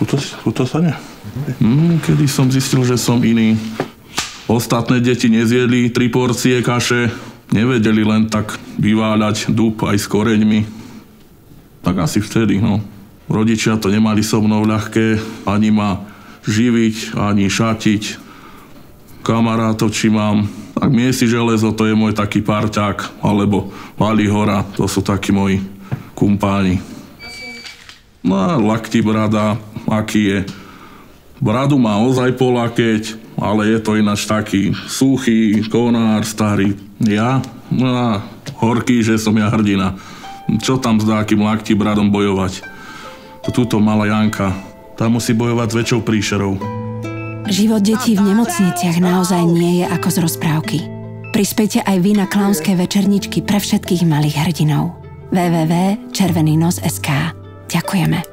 Tuto sa ne. Kedy som zistil, že som iný. Ostatné deti nezjedli 3 porcie kaše. Nevedeli len tak vyváľať dúb aj s koreňmi. Tak asi vtedy, no. Rodičia to nemali so mnou ľahké, ani ma živiť, ani šatiť. Kamarátov, či mám, tak Miesi železo, to je môj taký parťák, alebo Vali hora, to sú takí moji kumpáni. No a Lakti brada, aký je. Bradu má ozaj polakeť, ale je to ináč taký suchý, konár, starý. Ja? No a horký, že som ja hrdina. Čo tam s takým Lakti bradom bojovať? Túto malá Janka, tá musí bojovať s väčšou príšerou. Život detí v nemocniciach naozaj nie je ako z rozprávky. Prispejte aj vy na klaunské večerničky pre všetkých malých hrdinov. www.červenynos.sk. Ďakujeme.